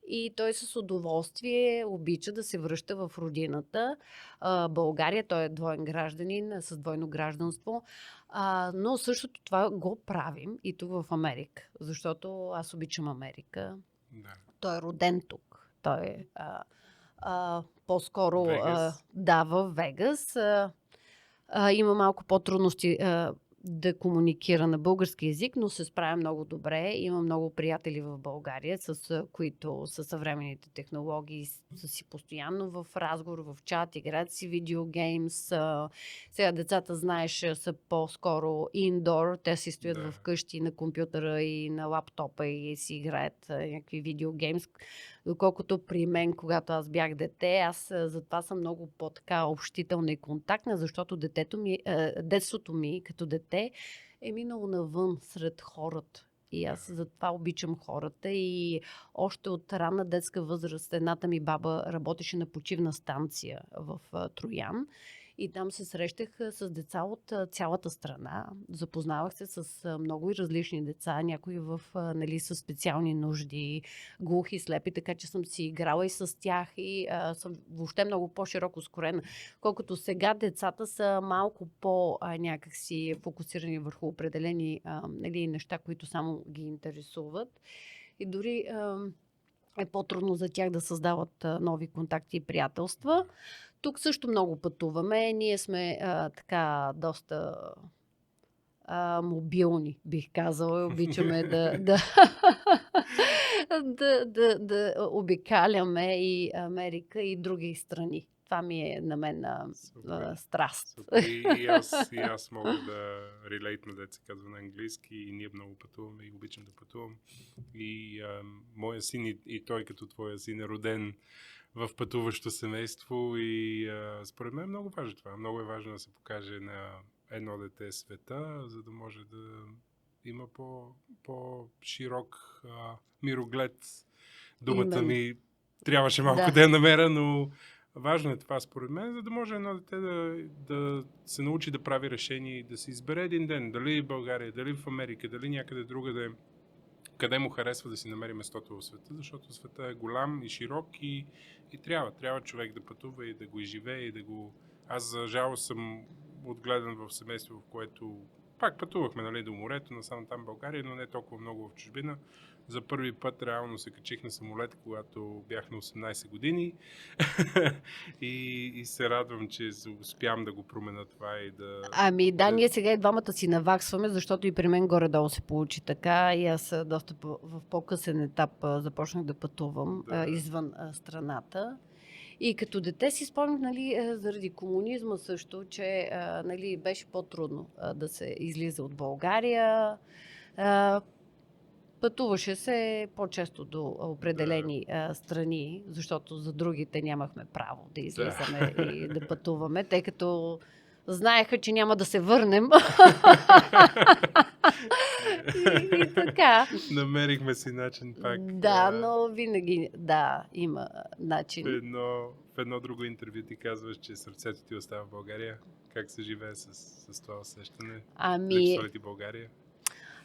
И той с удоволствие обича да се връща в родината. България, той е двоен гражданин с двойно гражданство. Но същото това го правим и тук в Америка, защото аз обичам Америка.
Да.
Той е роден тук. Той е по-скоро в Вегас. Има малко по-трудности да комуникира на български език, но се справя много добре. Има много приятели в България, с които със съвременните технологии са си постоянно в разговор, в чат, играят си видеогеймс. Сега децата, знаеш, са по-скоро индор. Те си стоят вкъщи на компютъра и на лаптопа и си играят някакви видеогеймс. Доколкото при мен, когато аз бях дете, аз затова съм много по-така общителна и контактна, защото детството ми като дете е минало навън сред хората. И аз затова обичам хората. И още от ранна детска възраст едната ми баба работеше на почивна станция в Троян. И там се срещах с деца от цялата страна. Запознавах се с много и различни деца, някои с специални нужди, глухи, слепи, така че съм си играла и с тях и съм въобще много по-широко скорена. Колкото сега децата са малко някакси фокусирани върху определени неща, които само ги интересуват. И дори е по-трудно за тях да създават нови контакти и приятелства. Тук също много пътуваме. Ние сме така доста мобилни, бих казала. Обичаме да обикаляме и Америка и други страни. Това ми е на мен страст.
Супер. И аз мога да релейтна, да се казва на английски, и ние много пътуваме и обичам да пътувам. И моя син и той като твоя син е роден в пътуващо семейство и според мен е много важно това. Много е важно да се покаже на едно дете света, за да може да има по-широк мироглед. Думата ми трябваше малко да я намеря, но важно е това според мен, за да може едно дете да се научи да прави решения и да се избере един ден, дали в България, дали в Америка, дали някъде другаде. къде му харесва да си намери местото в света, защото света е голям и широк и трябва човек да пътува и да го изживее и да го... Аз за жалост съм отгледан в семейство, в което пак пътувахме, нали, до морето, насам там в България, но не толкова много в чужбина. За първи път реално се качих на самолет, когато бях на 18 години и се радвам, че успявам да го променя това и да...
Ами да, ние сега и двамата си наваксваме, защото и при мен горе-долу се получи така и аз доста в по-късен етап започнах да пътувам извън страната. И като дете си спомням, нали, заради комунизма също, че нали, беше по-трудно да се излиза от България. Пътуваше се по-често до определени страни, защото за другите нямахме право да излизаме и да пътуваме, тъй като знаеха, че няма да се върнем. и така.
Намерихме си начин пак.
Да, но винаги, има начин.
В едно друго интервю ти казваш, че сърцето ти остава в България. Как се живее с това усещане? Липсва ли ти България?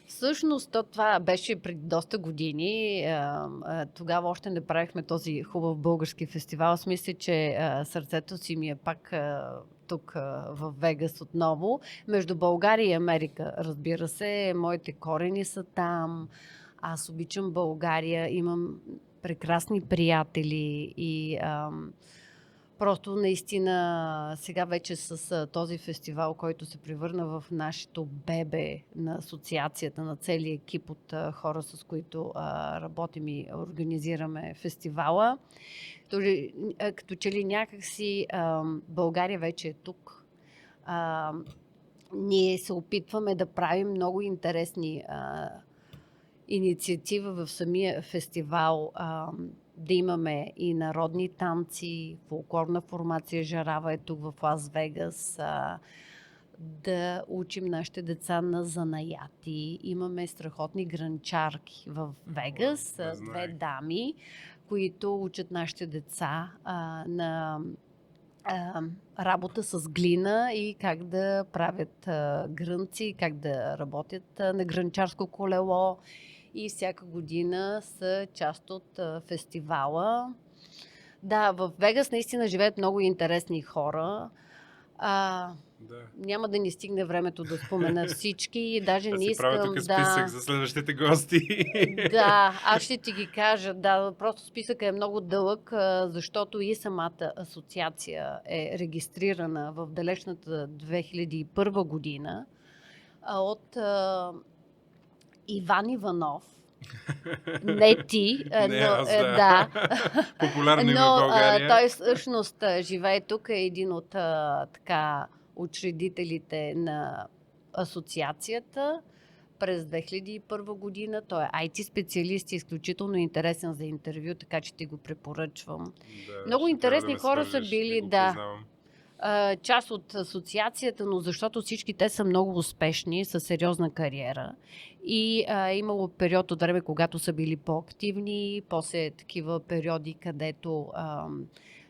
Всъщност, това беше преди доста години. Тогава още не правихме този хубав български фестивал. Аз мисля, че сърцето си ми е пак тук в Вегас отново. Между България и Америка, разбира се. Моите корени са там. Аз обичам България. Имам прекрасни приятели и... Просто наистина сега вече с този фестивал, който се превърна в нашето бебе на асоциацията, на целия екип от хора, с които работим и организираме фестивала, като че ли някакси България вече е тук. Ние се опитваме да правим много интересни инициативи в самия фестивал, да имаме и народни танци, фолклорна формация Жарава е тук в Лас Вегас, да учим нашите деца на занаяти. Имаме страхотни гранчарки в Вегас, две дами, които учат нашите деца на работа с глина и как да правят грънци, как да работят на гранчарско колело. И всяка година са част от фестивала. Да, в Вегас наистина живеят много интересни хора. Няма да ни стигне времето да спомена всички. Даже не искам
правя тук списък за следващите гости.
Да, аз ще ти ги кажа. Да, просто списъкът е много дълъг, защото и самата асоциация е регистрирана в далечната 2001 година от Иван Иванов. Не ти, да.
Популярни в България.
Той всъщност живее тук, е един от учредителите на асоциацията през 2001 година. Той е IT специалист и изключително интересен за интервю, така че ти го препоръчвам. Много интересни хора са били, част от асоциацията, но защото всички те са много успешни, със сериозна кариера. И имало период от време, когато са били по-активни, после такива периоди, където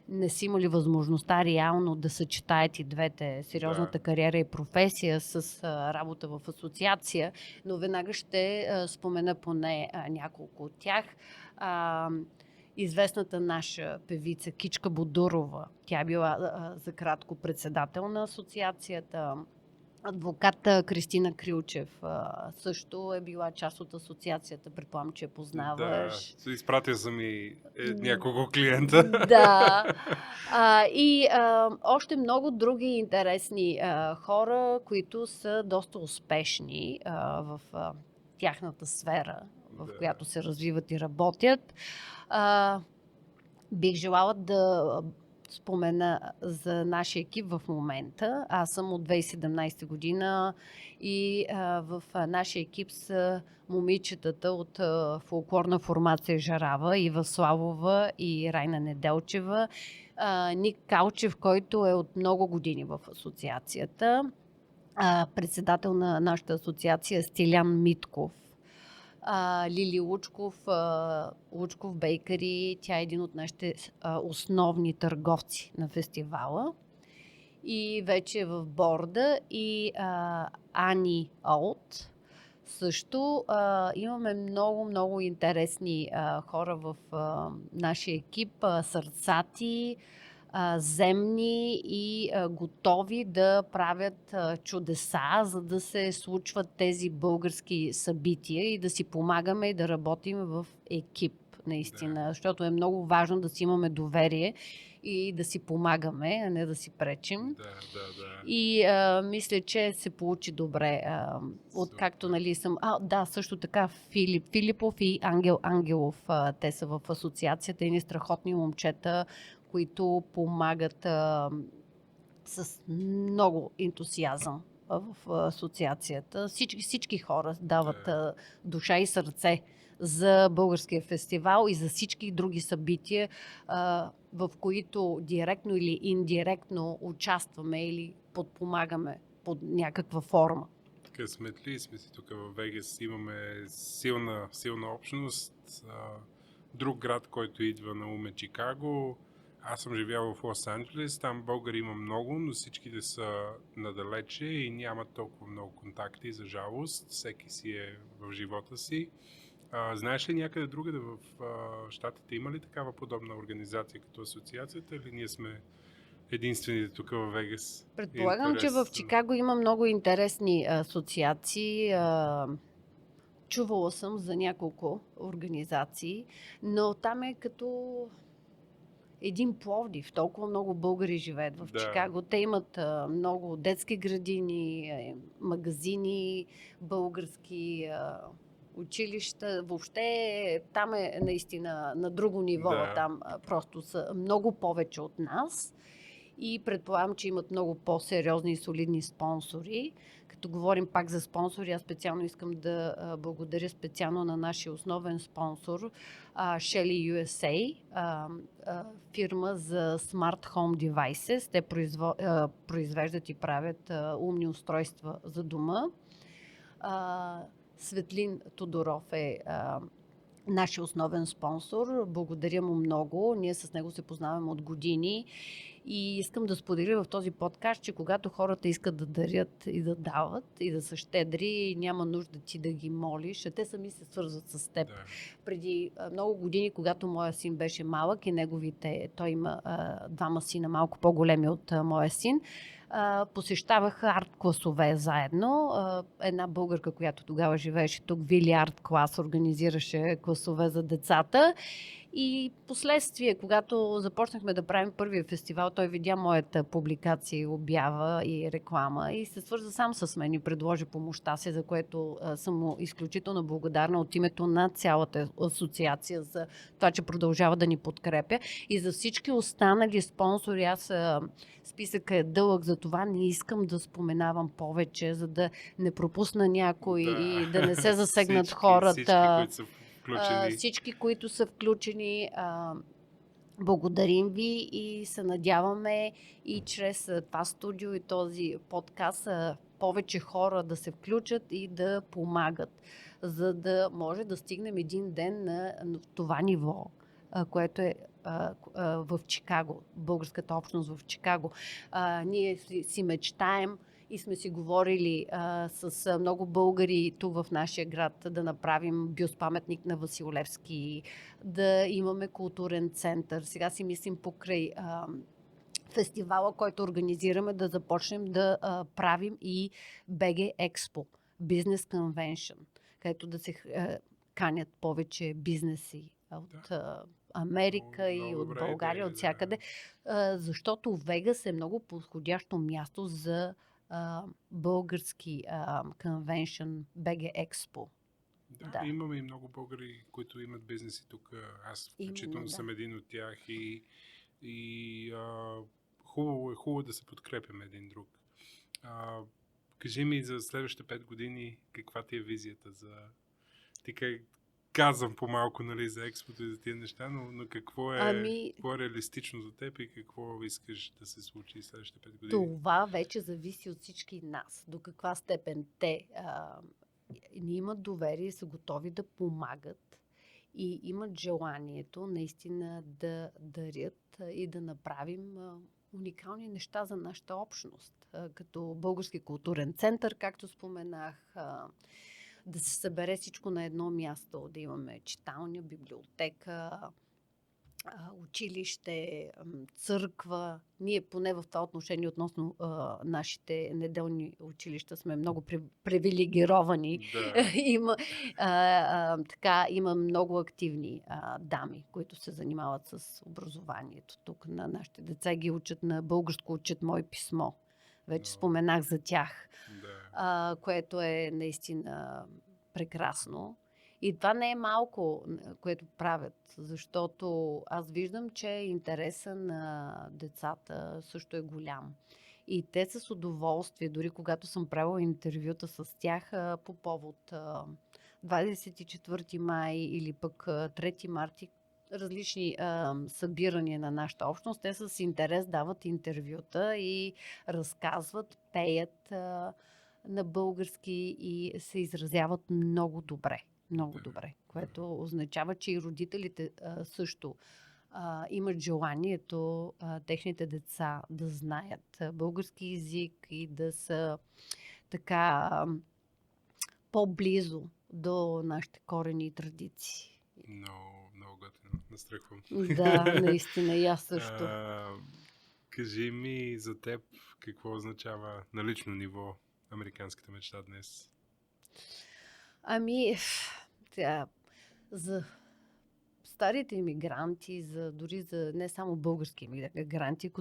не са имали възможността реално да съчетаят и двете, сериозната кариера и професия с работа в асоциация, но веднага ще спомена поне няколко от тях. Известната наша певица Кичка Бодурова, тя е била за кратко председател на асоциацията. Адвоката Кристина Крилчев също е била част от асоциацията, предполагам, че я познаваш.
Да, изпратил съм и няколко клиента.
Да. И още много други интересни хора, които са доста успешни в тяхната сфера, в която се развиват и работят. Бих желала да спомена за нашия екип в момента. Аз съм от 2017 година и в нашия екип са момичетата от фолклорна формация Жарава, Ива Славова и Райна Неделчева, Ник Калчев, който е от много години в асоциацията, председател на нашата асоциация Стилян Митков, Лили Лучков Бейкъри, тя е един от нашите основни търговци на фестивала и вече е в борда, и Ани Олт, Също имаме много интересни хора в нашия екип, сърцати, земни и готови да правят чудеса, за да се случват тези български събития и да си помагаме и да работим в екип, наистина. Защото е много важно да си имаме доверие и да си помагаме, а не да си пречим.
Да.
И мисля, че се получи добре. Откакто, нали, съм... Да, също така Филип Филипов и Ангел Ангелов. Те са в асоциацията, едни страхотни момчета, които помагат с много ентусиазъм в асоциацията. Всички хора дават душа и сърце за българския фестивал и за всички други събития, в които директно или индиректно участваме или подпомагаме под някаква форма.
Късметли сме си тук в Вегас. Имаме силна общност. Друг град, който идва на ум е Чикаго. Аз съм живял в Лос-Анджелес. Там българи има много, но всичките са надалече и нямат толкова много контакти, за жалост. Всеки си е в живота си. Знаеш ли някъде другаде в щатите има ли такава подобна организация като асоциацията, или ние сме единствените тук в Вегас?
Предполагам, че в Чикаго има много интересни асоциации. Чувала съм за няколко организации, но там е като един Пловдив. Толкова много българи живеят в Чикаго. Те имат много детски градини, магазини, български училища. Въобще там е наистина на друго ниво. Там просто са много повече от нас. И предполагам, че имат много по-сериозни и солидни спонсори. Като говорим пак за спонсори, аз специално искам да благодаря специално на нашия основен спонсор Shelly USA, фирма за Smart Home Devices. Те произвеждат и правят умни устройства за дома. Светлин Тодоров е нашия основен спонсор. Благодаря му много. Ние с него се познаваме от години и искам да споделя в този подкаст, че когато хората искат да дарят и да дават и да са щедри, няма нужда ти да ги молиш, а те сами се свързват с теб. Да. Преди много години, когато моя син беше малък и той има двама сина, малко по-големи от моя син, посещаваха арт класове заедно. Една българка, която тогава живееше тук, Вили Арт клас, организираше класове за децата. И последствие, когато започнахме да правим първия фестивал, той видя моята публикация, обява и реклама и се свърза сам с мен и предложи помощта си, за което съм му изключително благодарна от името на цялата асоциация за това, че продължава да ни подкрепя. И за всички останали спонсори, списъкът е дълъг, за това не искам да споменавам повече, за да не пропусна някой и да не се засегнат хората. Всички, които са включени, благодарим ви и се надяваме и чрез това студио и този подкаст повече хора да се включат и да помагат, за да може да стигнем един ден на това ниво, което е в Чикаго, българската общност в Чикаго. Ние си мечтаем и сме си говорили с много българи тук в нашия град да направим бюст-паметник на Васил Левски, да имаме културен център. Сега си мислим покрай фестивала, който организираме, да започнем да правим и BG Expo, Business Convention, където да се канят повече бизнеси от Америка и от България, от всякъде. Защото Вегас е много подходящо място за български конвеншън, BG Expo.
Да, имаме и много българи, които имат бизнеси тук. Аз включително съм един от тях и хубаво е да се подкрепяме един друг. Кажи ми за следващите 5 години каква ти е визията за... Казвам по-малко, нали, за експото и за тия неща, но какво е реалистично за теб и какво искаш да се случи следващите 5 години?
Това вече зависи от всички нас. До каква степен те ни имат доверие и са готови да помагат и имат желанието наистина да дарят и да направим уникални неща за нашата общност. Като Български културен център, както споменах, да се събере всичко на едно място, да имаме читалня, библиотека, училище, църква. Ние поне в това отношение относно нашите неделни училища сме много привилегировани.
Да.
Има много активни дами, които се занимават с образованието. Тук на нашите деца ги учат на българско, учат мое писмо. Вече споменах за тях, което е наистина прекрасно. И това не е малко, което правят, защото аз виждам, че интереса на децата също е голям. И те с удоволствие, дори когато съм правила интервюта с тях по повод 24 май или пък 3 марта, различни събирания на нашата общност, те с интерес дават интервюта и разказват, пеят на български и се изразяват много добре. Много добре, което означава, че и родителите също имат желанието техните деца да знаят български език и да са така по-близо до нашите корени и традиции.
Много готино. Настръхвам.
Да, наистина, и аз също.
Кажи ми за теб какво означава на лично ниво американската мечта днес?
За старите имигранти, дори за не само български имигранти,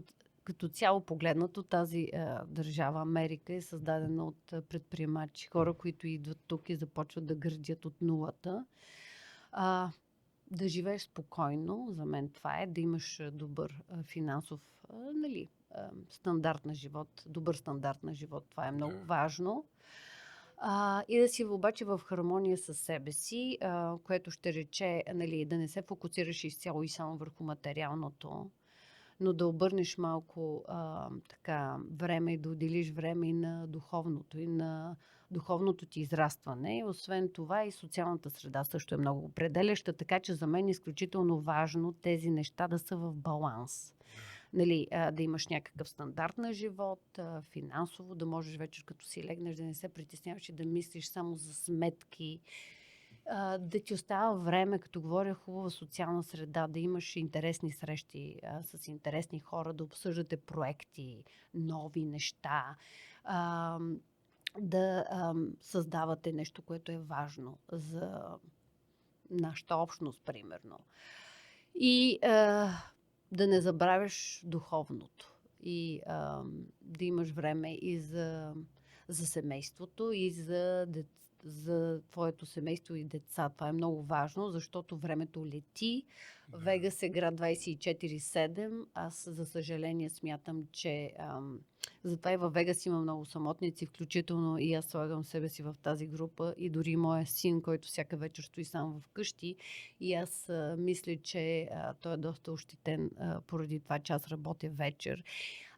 като цяло погледнато, тази държава Америка е създадена от предприемачи, хора, които идват тук и започват да градят от нулата. Да живееш спокойно, за мен това е, да имаш добър финансов стандарт на живот, добър стандарт на живот, това е много важно. И да си обаче в хармония с себе си, което ще рече да не се фокусираш изцяло и само върху материалното, но да обърнеш малко време и да отделиш време и на духовното, и на духовното ти израстване. И освен това и социалната среда също е много определяща, така че за мен е изключително важно тези неща да са в баланс. Да имаш някакъв стандарт на живот, финансово, да можеш вечер като си легнеш да не се притесняваш и да мислиш само за сметки, да ти остава време, като говоря хубава социална среда, да имаш интересни срещи с интересни хора, да обсъждате проекти, нови неща, да създавате нещо, което е важно за нашата общност, примерно. И да не забравяш духовното и да имаш време и за семейството и за твоето семейство и деца. Това е много важно, защото времето лети. Вегас е град 24/7. Аз, за съжаление, смятам, че затова и във Вегас има много самотници, включително и аз слагам себе си в тази група и дори моя син, който всяка вечер стои сам вкъщи. И аз мисля, че той е доста ощетен поради това, че аз работя вечер.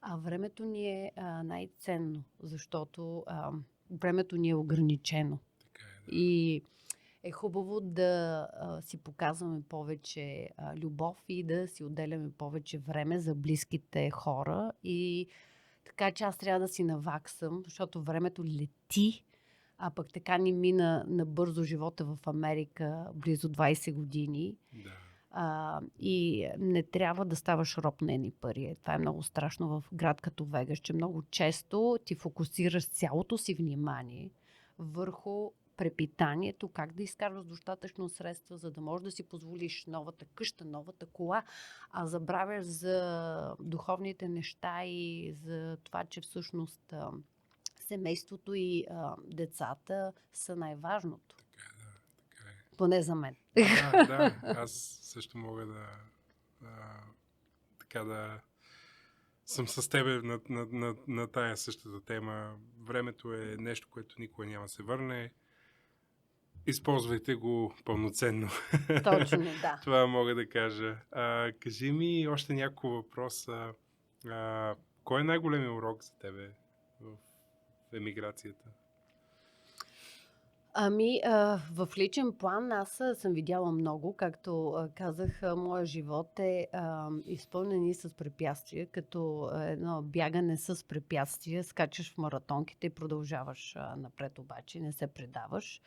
А времето ни е най-ценно, защото времето ни е ограничено. И е хубаво да си показваме повече любов и да си отделяме повече време за близките хора. И така че аз трябва да си наваксам, защото времето лети, а пък така ни мина набързо живота в Америка близо 20 години. И не трябва да ставаш роб на едни пари. Това е много страшно в град като Вегас, че много често ти фокусираш цялото си внимание върху препитанието, как да изкарваш достатъчно средства, за да можеш да си позволиш новата къща, новата кола, а забравяш за духовните неща и за това, че всъщност семейството и децата са най-важното.
Така е.
Поне за мен.
Да, аз също мога да съм с тебе на тая същата тема. Времето е нещо, което никога няма да се върне. Използвайте го пълноценно.
Точно, да.
Това мога да кажа. Кажи ми още няколко въпроса. Кой е най-големият урок за тебе в емиграцията?
В личен план аз съм видяла много, както казах, моя живот е изпълнен и с препятствия, като едно бягане с препятствия, скачаш в маратонките и продължаваш напред, обаче не се предаваш.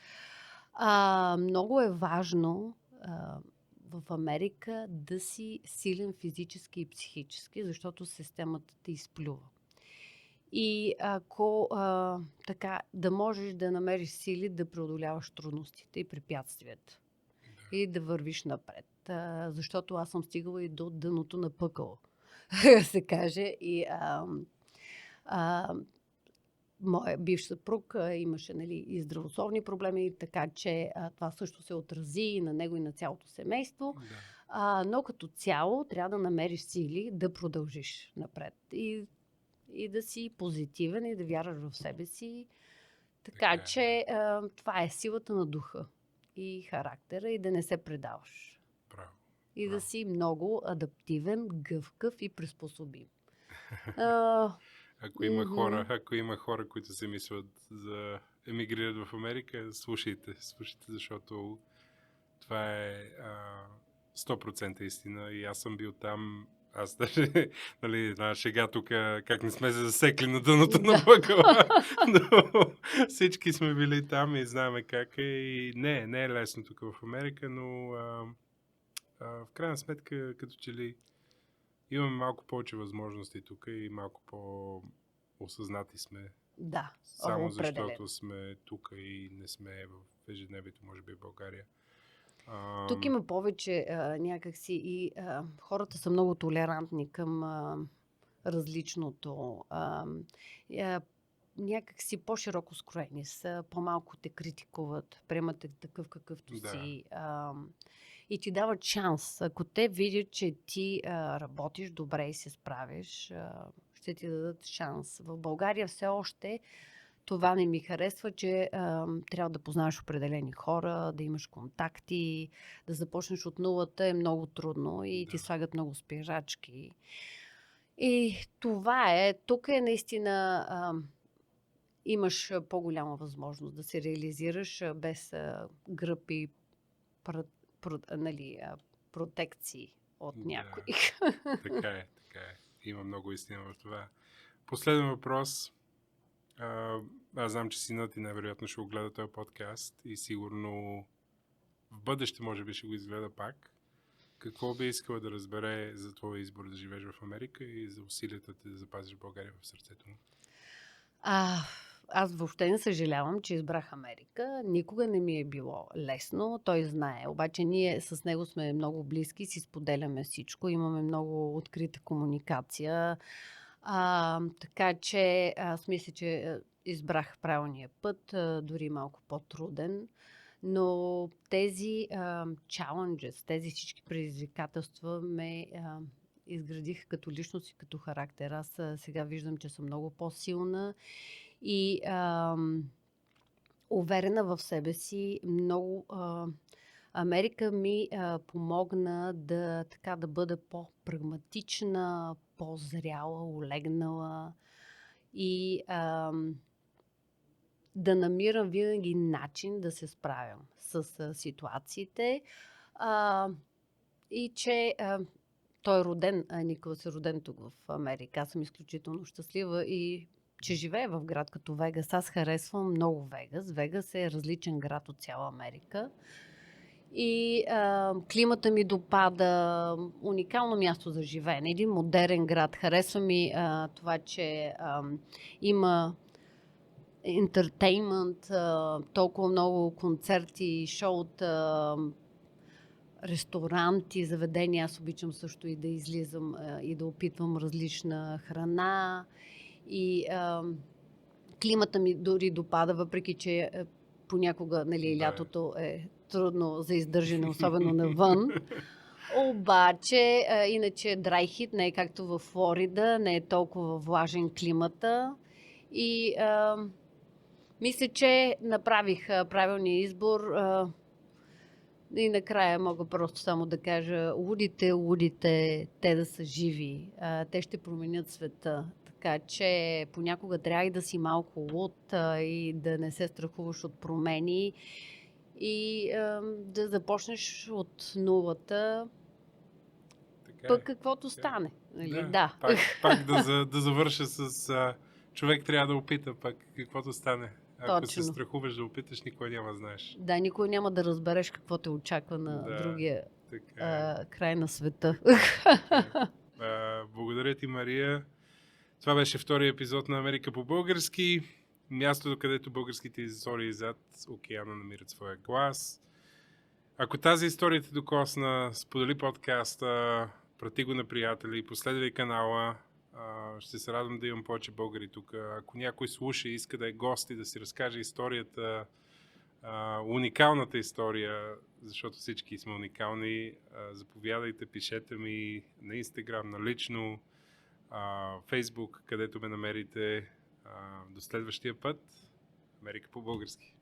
Много е важно в Америка да си силен физически и психически, защото системата те изплюва. И ако така, да можеш да намериш сили да преодоляваш трудностите и препятствията и да вървиш напред. Защото аз съм стигала и до дъното на пъкъл, се каже. И моя бивш съпруг имаше, нали, и здравословни проблеми, така че това също се отрази и на него, и на цялото семейство.
Да.
Но като цяло трябва да намериш сили да продължиш напред. И да си позитивен и да вярваш в себе си. Така че това е силата на духа и характера и да не се предаваш.
Браво.
И да си много адаптивен, гъвкав и приспособим.
Ако има хора, които се мислят за емигрират в Америка, слушайте, защото това е 100% истина и аз съм бил там. Аз даже, нали, една шега тук, как не сме се засекли на дъното на пъкъла, но всички сме били там и знаем как е. И не е лесно тук в Америка, но в крайна сметка, като че ли имаме малко повече възможности тук и малко по-осъзнати сме.
Да,
Само
определено.
защото сме тук и не сме в ежедневието, може би в България.
Тук има повече някакси и хората са много толерантни към различното. Някакси по-широко скроени са, по-малко те критикуват, приемат те такъв какъвто си. И ти дават шанс. Ако те видят, че ти работиш добре и се справиш, ще ти дадат шанс. В България все още това не ми харесва, че трябва да познаваш определени хора, да имаш контакти, да започнеш от нулата е много трудно и ти слагат много спирачки. И това е. Тук е наистина имаш по-голяма възможност да се реализираш без гръб и протекции от някой.
Така е. Има много истина в това. Последен въпрос. Аз знам, че синът ти невероятно ще го гледа този подкаст и сигурно в бъдеще може би ще го изгледа пак. Какво би искала да разбере за твоя избор да живееш в Америка и за усилията ти да запазиш България в сърцето му?
Аз въобще не съжалявам, че избрах Америка. Никога не ми е било лесно. Той знае. Обаче ние с него сме много близки, си споделяме всичко. Имаме много открита комуникация. Така че аз мисля, че избрах правилния път, дори малко по-труден. Но тези challenges, тези всички предизвикателства ме изградих като личност и като характер. Аз сега виждам, че съм много по-силна и уверена в себе си. Много Америка ми помогна да бъда по-прагматична, по-зряла, олегнала и да намирам винаги начин да се справям с ситуациите. И че той е роден, Николас е роден тук в Америка. Аз съм изключително щастлива и че живея в град като Вегас. Аз харесвам много Вегас. Вегас е различен град от цяла Америка. И климата ми допада, уникално място за живеене. Един модерен град. Харесва ми това, че има ентертеймент, толкова много концерти, шоута, ресторанти, заведения. Аз обичам също и да излизам и да опитвам различна храна. И климата ми дори допада, въпреки че понякога, нали, лятото е трудно за издържане, особено навън. Обаче, иначе dry heat, не е както в Флорида, не е толкова влажен климата. И мисля, че направих правилния избор. И накрая мога просто само да кажа, лудите, те да са живи. Те ще променят света. Така че понякога трябва и да си малко луд и да не се страхуваш от промени и да започнеш от нулата,
Така
пък
е.
каквото
Така е.
стане. Нали?
Да,
Да.
пак да завърша с човек трябва да опита пак каквото стане. Ако се
Точно.
страхуваш да опиташ, никой няма да знаеш.
Да, никой няма да разбереш какво те очаква на
Да,
другия
така е.
край на света.
Така е. Благодаря ти, Мария. Това беше втория епизод на Америка по български. Мястото, където българските истории зад океана намират своя глас. Ако тази история те докосна, сподели подкаста, прати го на приятели, последвай канала. Ще се радвам да имам повече българи тук. Ако някой слуша и иска да е гост и да си разкаже историята, уникалната история, защото всички сме уникални, заповядайте, пишете ми на Instagram, на лично, Facebook, където ме намерите. До следващия път. Америка по български.